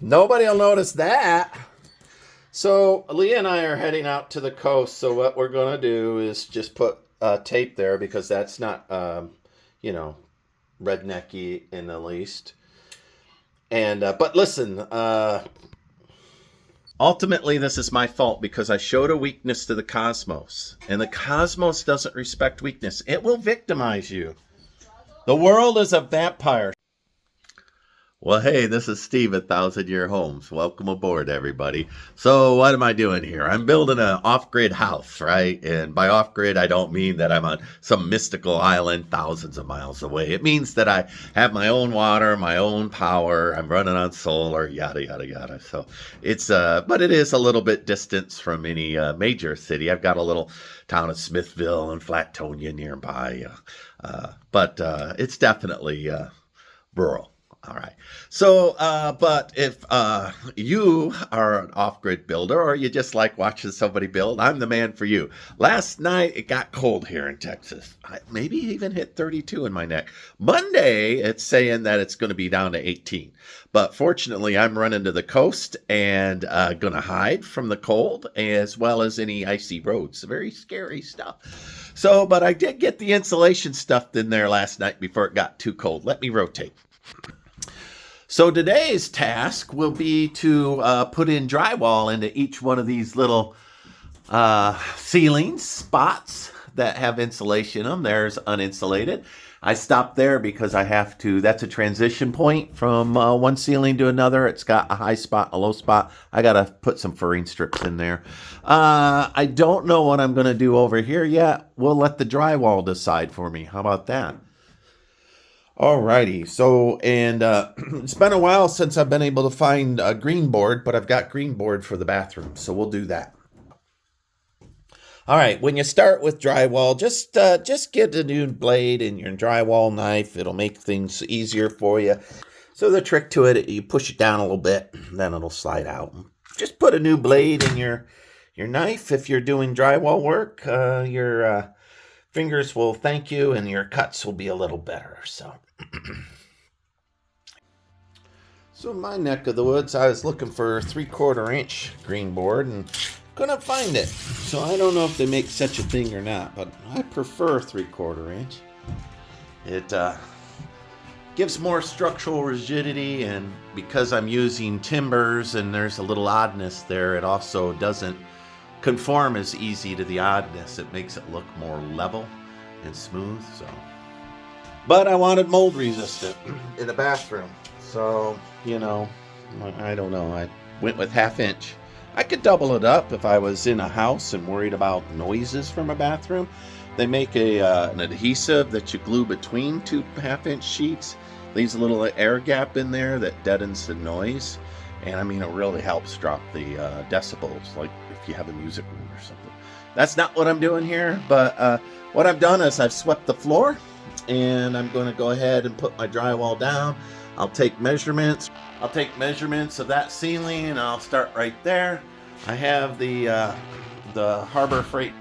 Nobody will notice that. So Leah and I are heading out to the coast. So what we're going to do is just put tape there because that's not, you know, rednecky in the least. And but listen, ultimately this is my fault because I showed a weakness to the cosmos, and the cosmos doesn't respect weakness. It will victimize you. The world is a vampire. Well, hey, this is Steve at Thousand Year Homes. Welcome aboard, everybody. So what am I doing here? I'm building an off-grid house, right? And by off-grid, I don't mean that I'm on some mystical island thousands of miles away. It means that I have my own water, my own power. I'm running on solar, yada, yada, yada. So it's, but it is a little bit distance from any major city. I've got a little town of Smithville and Flatonia nearby. But it's definitely rural. All right. So, but if you are an off-grid builder or you just like watching somebody build, I'm the man for you. Last night, it got cold here in Texas. Maybe even hit 32 in my neck. Monday, it's saying that it's going to be down to 18. But fortunately, I'm running to the coast and going to hide from the cold as well as any icy roads. Very scary stuff. So, but I did get the insulation stuffed in there last night before it got too cold. Let me rotate. So today's task will be to put in drywall into each one of these little ceiling spots that have insulation in them. There's uninsulated. I stopped there because I have to, that's a transition point from one ceiling to another. It's got a high spot, a low spot. I got to put some furring strips in there. I don't know what I'm going to do over here yet. We'll let the drywall decide for me. How about that? Alrighty, so, and it's been a while since I've been able to find a Greenboard, but I've got Greenboard for the bathroom, so we'll do that. All right, when you start with drywall, just get a new blade and your drywall knife. It'll make things easier for you. So the trick to it, you push it down a little bit, then it'll slide out. Just put a new blade in your knife if you're doing drywall work. Your fingers will thank you, and your cuts will be a little better, so. So in my neck of the woods, I was looking for 3/4 inch Greenboard and couldn't find it. So I don't know if they make such a thing or not, but I prefer 3/4 inch. It gives more structural rigidity, and because I'm using timbers and there's a little oddness there, it also doesn't conform as easy to the oddness. It makes it look more level and smooth, so. But I wanted mold resistant in the bathroom. So, you know, I don't know. I went with 1/2 inch. I could double it up if I was in a house and worried about noises from a bathroom. They make an adhesive that you glue between 2 1/2 inch sheets. Leaves a little air gap in there that deadens the noise. And I mean, it really helps drop the decibels, like if you have a music room or something. That's not what I'm doing here, but what I've done is I've swept the floor. And I'm going to go ahead and put my drywall down. I'll take measurements. I'll take measurements of that ceiling, and I'll start right there. I have the Harbor Freight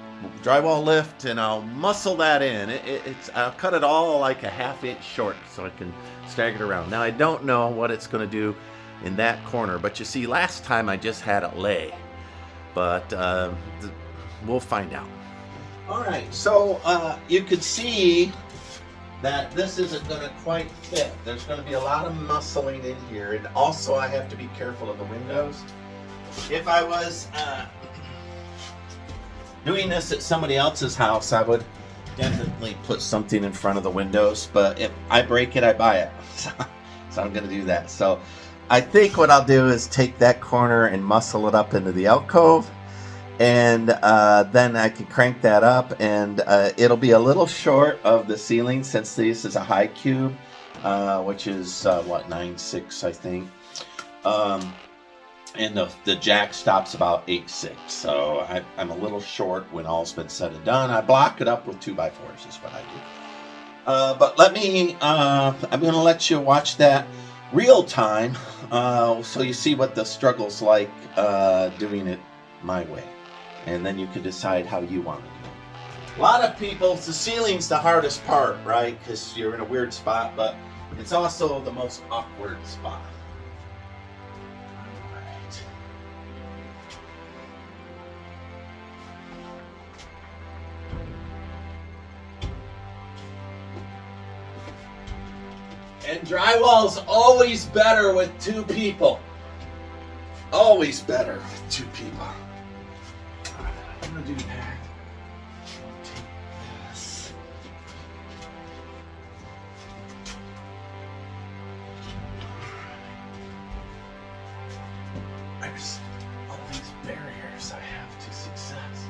drywall lift, and I'll muscle that in. I'll cut it all like a 1/2 inch short so I can stagger it around. Now I don't know what it's going to do in that corner, but you see, last time I just had it lay, but we'll find out. All right, so you could see that this isn't going to quite fit. There's going to be a lot of muscling in here, and also I have to be careful of the windows. If I was doing this at somebody else's house, I would definitely put something in front of the windows, but if I break it, I buy it. So I'm going to do that. So I think what I'll do is take that corner and muscle it up into the alcove, and then I can crank that up, and it'll be a little short of the ceiling since this is a high cube, which is what, 9.6 I think, and the jack stops about 8.6, so I'm a little short when all's been said and done. I block it up with 2x4s is what I do. But let me, I'm going to let you watch that real time, so you see what the struggle's like doing it my way. And then you can decide how you want to do it. A lot of people, the ceiling's the hardest part, right? Because you're in a weird spot, but it's also the most awkward spot. And drywall's always better with two people. Always better with two people. I'm gonna do that. Take this. There's all these barriers I have to success.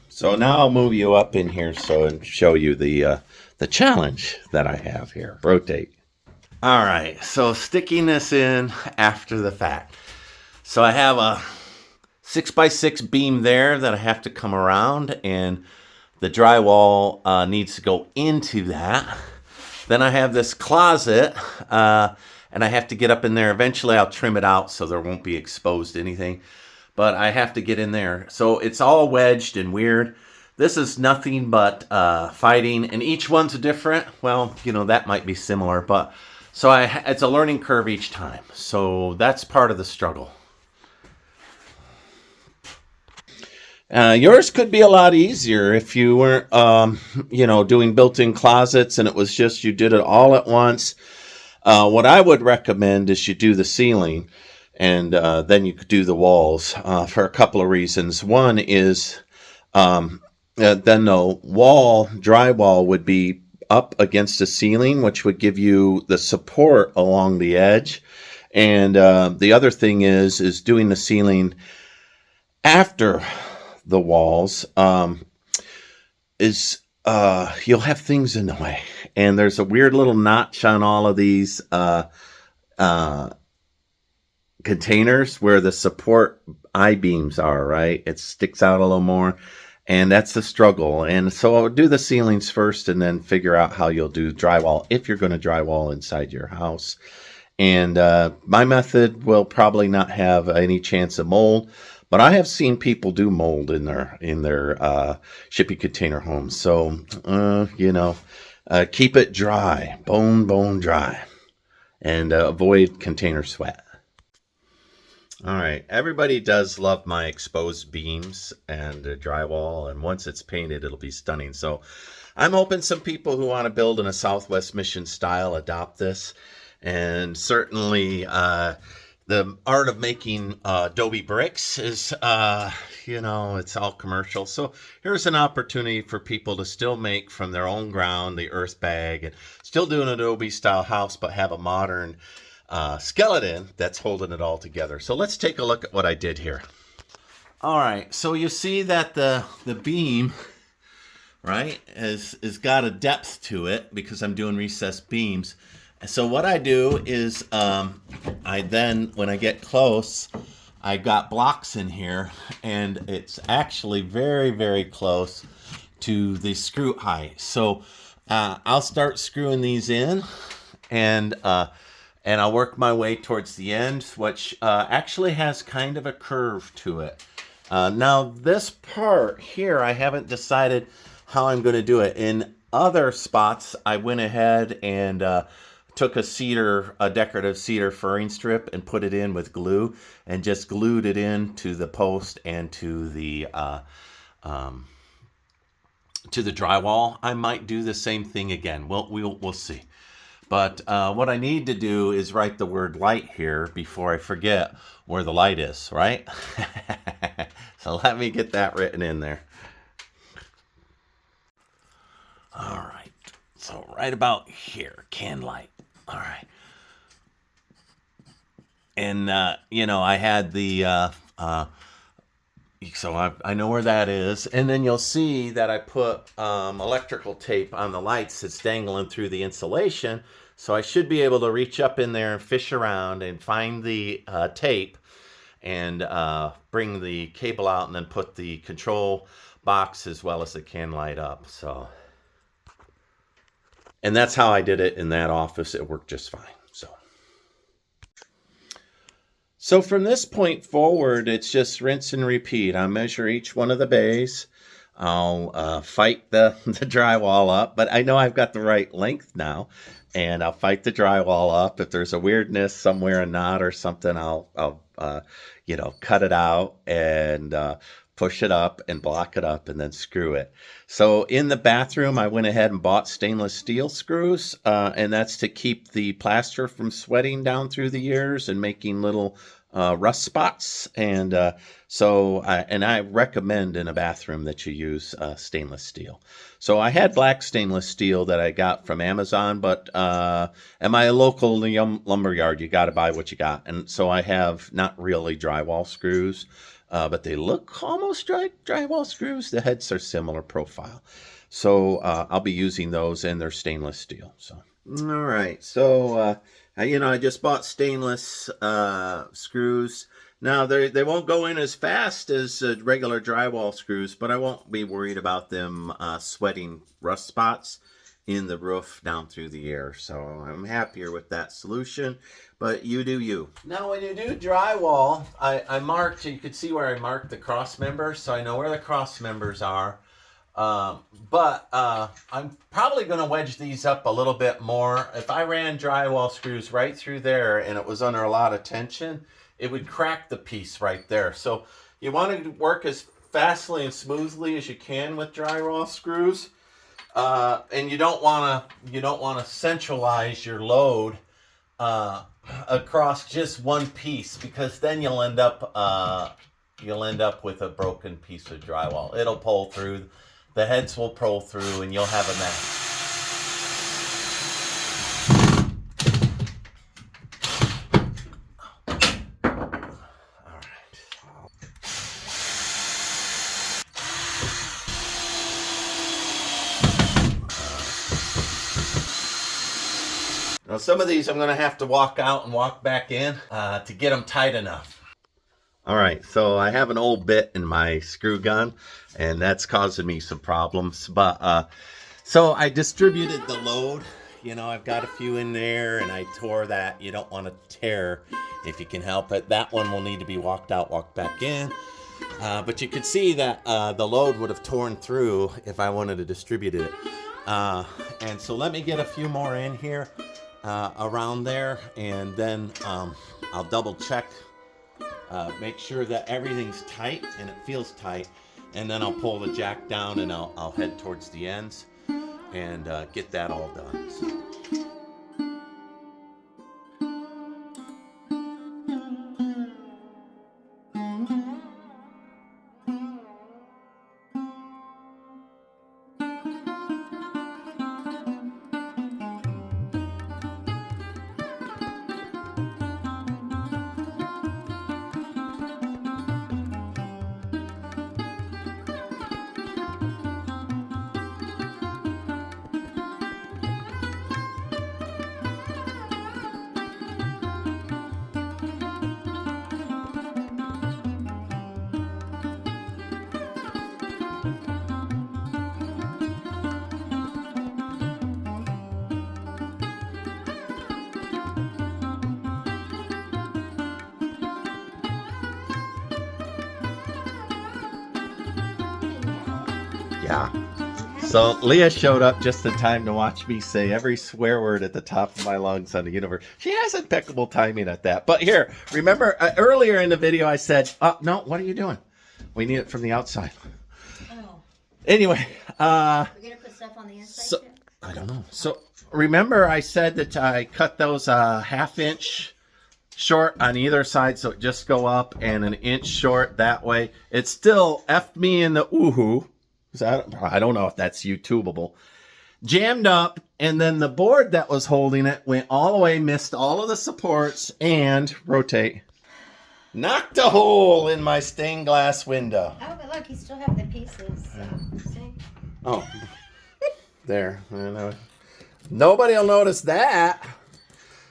So now I'll move you up in here and show you the challenge that I have here. Rotate. All right, so sticking this in after the fact. So I have a 6x6 beam there that I have to come around, and the drywall needs to go into that. Then I have this closet, and I have to get up in there. Eventually I'll trim it out so there won't be exposed anything. But I have to get in there. So it's all wedged and weird. This is nothing but fighting, and each one's different. Well, you know, that might be similar, but so it's a learning curve each time. So that's part of the struggle. Yours could be a lot easier if you weren't, you know, doing built-in closets and it was just you did it all at once. What I would recommend is you do the ceiling. And then you could do the walls for a couple of reasons. One is then the drywall would be up against the ceiling, which would give you the support along the edge. And the other thing is doing the ceiling after the walls you'll have things in the way. And there's a weird little notch on all of these containers where the support I-beams are, right? It sticks out a little more, and that's the struggle. And so I'll do the ceilings first and then figure out how you'll do drywall if you're going to drywall inside your house. And my method will probably not have any chance of mold, but I have seen people do mold in their shipping container homes. So you know, keep it dry, bone dry, and avoid container sweat. All right, everybody does love my exposed beams and drywall, and once it's painted, it'll be stunning. So I'm hoping some people who want to build in a Southwest Mission style adopt this. And certainly the art of making adobe bricks is, you know, it's all commercial. So here's an opportunity for people to still make from their own ground the earth bag and still do an adobe style house, but have a modern skeleton that's holding it all together. So let's take a look at what I did here. All right, so you see that the beam, right, is got a depth to it because I'm doing recessed beams. So what I do is I then, when I get close, I got blocks in here, and it's actually very, very close to the screw height. So I'll start screwing these in, and I'll work my way towards the end, which actually has kind of a curve to it. Now this part here, I haven't decided how I'm going to do it. In other spots, I went ahead and took a decorative cedar furring strip and put it in with glue and just glued it into the post and to the drywall. I might do the same thing again. We'll see. But what I need to do is write the word light here before I forget where the light is, right? So let me get that written in there. All right. So right about here, can light. All right. And, you know, I had the, so I know where that is. And then you'll see that I put electrical tape on the lights that's dangling through the insulation. So I should be able to reach up in there and fish around and find the tape and bring the cable out and then put the control box as well as the can light up. So, and that's how I did it in that office. It worked just fine. So from this point forward, it's just rinse and repeat. I'll measure each one of the bays. I'll fight the drywall up, but I know I've got the right length now, and I'll fight the drywall up. If there's a weirdness somewhere, a knot or something, I'll cut it out and push it up and block it up and then screw it. So in the bathroom, I went ahead and bought stainless steel screws, and that's to keep the plaster from sweating down through the years and making little rust spots. And I recommend in a bathroom that you use stainless steel. So I had black stainless steel that I got from Amazon, but at my local lumber yard, you got to buy what you got. And so I have not really drywall screws, but they look almost like drywall screws. The heads are similar profile. So I'll be using those, and they're stainless steel. So all right. So I just bought stainless screws. Now, they won't go in as fast as regular drywall screws, but I won't be worried about them sweating rust spots in the roof down through the air. So I'm happier with that solution, but you do you. Now, when you do drywall, I marked, you could see where I marked the cross members, so I know where the cross members are. But I'm probably going to wedge these up a little bit more. If I ran drywall screws right through there and it was under a lot of tension, it would crack the piece right there. So you want to work as fastly and smoothly as you can with drywall screws, and you don't want to centralize your load across just one piece, because then you'll end up with a broken piece of drywall. It'll pull through. The heads will pull through, and you'll have a mess. Now, some of these I'm going to have to walk out and walk back in to get them tight enough. All right, so I have an old bit in my screw gun, and that's causing me some problems. But so I distributed the load. I've got a few in there, and I tore that. You don't want to tear if you can help it. That one will need to be walked out, walked back in. But you could see that the load would have torn through if I wanted to distribute it. And so let me get a few more in here around there, and then I'll double check. Make sure that everything's tight and it feels tight, and then I'll pull the jack down and I'll head towards the ends and get that all done. Yeah. So Leah showed up just in time to watch me say every swear word at the top of my lungs on the universe. She has impeccable timing at that. But here, remember earlier in the video I said, no, what are you doing? We need it from the outside. Oh. Anyway. We're going to put stuff on the inside too? I don't know. So remember I said that I cut those half-inch short on either side, so it just go up, and an inch short that way. It still effed me in the ooh-hoo. I don't know if that's YouTubeable. Jammed up, and then the board that was holding it went all the way, missed all of the supports, and rotate. Knocked a hole in my stained glass window. Oh, but look, you still have the pieces. See? Oh, there. Nobody will notice that.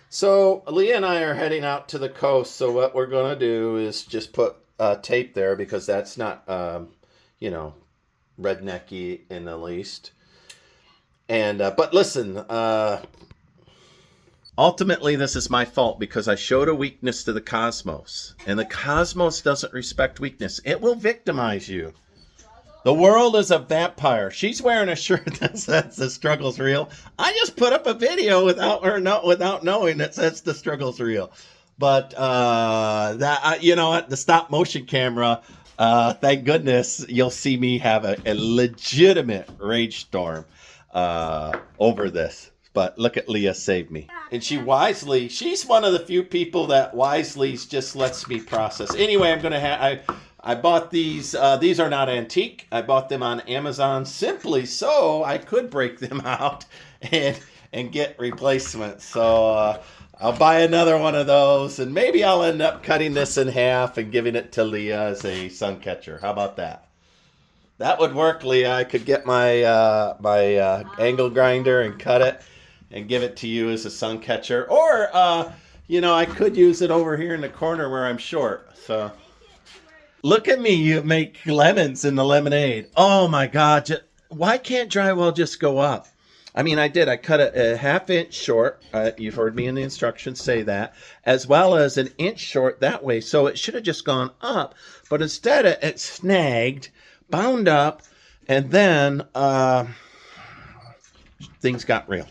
So Leah and I are heading out to the coast, so what we're going to do is just put tape there, because that's not, rednecky in the least. And but listen, Ultimately, this is my fault because I showed a weakness to the cosmos. And the cosmos doesn't respect weakness. It will victimize you. The world is a vampire. She's wearing a shirt that says the struggle's real. I just put up a video without knowing that says the struggle's real. But you know what? The stop motion camera, thank goodness, you'll see me have a legitimate rage storm over this. But look at Leah save me. And she's one of the few people that wisely just lets me process. Anyway, I bought these. These are not antique. I bought them on Amazon simply so I could break them out and get replacements. So I'll buy another one of those, and maybe I'll end up cutting this in half and giving it to Leah as a sun catcher. How about that? That would work, Leah. I could get my angle grinder and cut it and give it to you as a sun catcher. Or, I could use it over here in the corner where I'm short. So, look at me. You make lemons in the lemonade. Oh, my God. Why can't drywall just go up? I mean, I did. I cut it a ½ inch short. You've heard me in the instructions say that. As well as an inch short that way. So it should have just gone up. But instead, it snagged, bound up, and then things got real.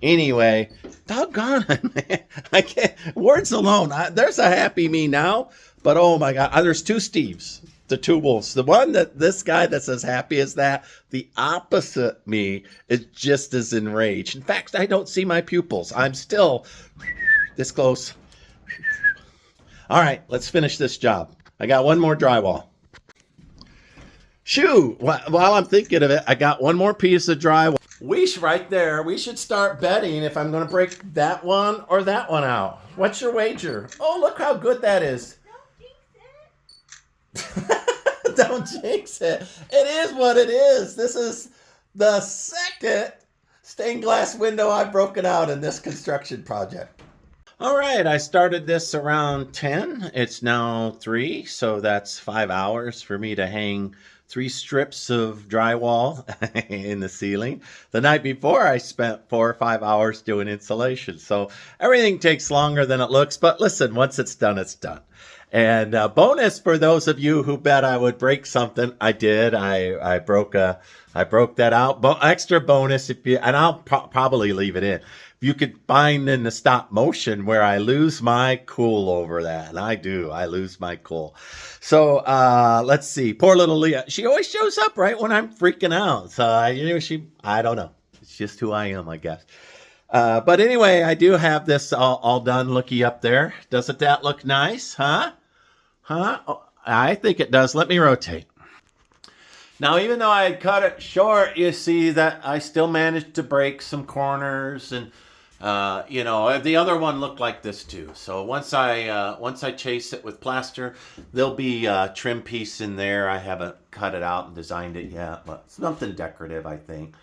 Anyway, doggone it, man. I can't. Words alone. There's a happy me now. But oh my God, there's two Steves. The two wolves. The one this guy that's as happy as that. The opposite me is just as enraged. In fact, I don't see my pupils. I'm still this close. All right, let's finish this job. I got one more drywall. Shoo! While I'm thinking of it, I got one more piece of drywall. Right there. We should start betting if I'm going to break that one or that one out. What's your wager? Oh, look how good that is. Don't jinx it. It is what it is. This is the second stained glass window I've broken out in this construction project. All right, I started this around 10. It's now 3, so that's 5 hours for me to hang 3 strips of drywall in the ceiling. The night before, I spent 4 or 5 hours doing insulation. So everything takes longer than it looks. But listen, once it's done, it's done. And bonus for those of you who bet I would break something, I did. I broke that out. Extra bonus and I'll probably leave it in. You could find in the stop motion where I lose my cool over that. And I do. I lose my cool. So let's see. Poor little Leah. She always shows up right when I'm freaking out. So, I don't know. It's just who I am, I guess. But anyway, I do have this all done. Looky up there. Doesn't that look nice? Huh? Oh, I think it does. Let me rotate. Now, even though I cut it short, you see that I still managed to break some corners, and the other one looked like this too. So once I chase it with plaster, there'll be a trim piece in there. I haven't cut it out and designed it yet, but it's something decorative, I think.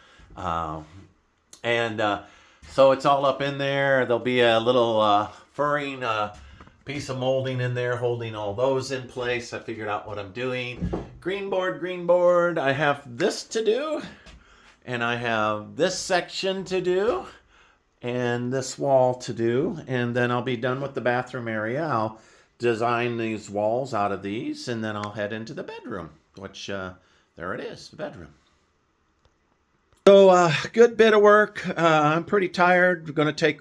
So it's all up in there. There'll be a little furring piece of molding in there holding all those in place. I figured out what I'm doing. Greenboard. I have this to do, and I have this section to do, and this wall to do, and then I'll be done with the bathroom area. I'll design these walls out of these, and then I'll head into the bedroom, which there it is, the bedroom. So, good bit of work. I'm pretty tired.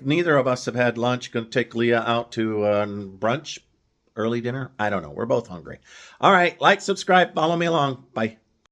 Neither of us have had lunch. Going to take Leah out to brunch, early dinner. I don't know. We're both hungry. All right. Like, subscribe, follow me along. Bye.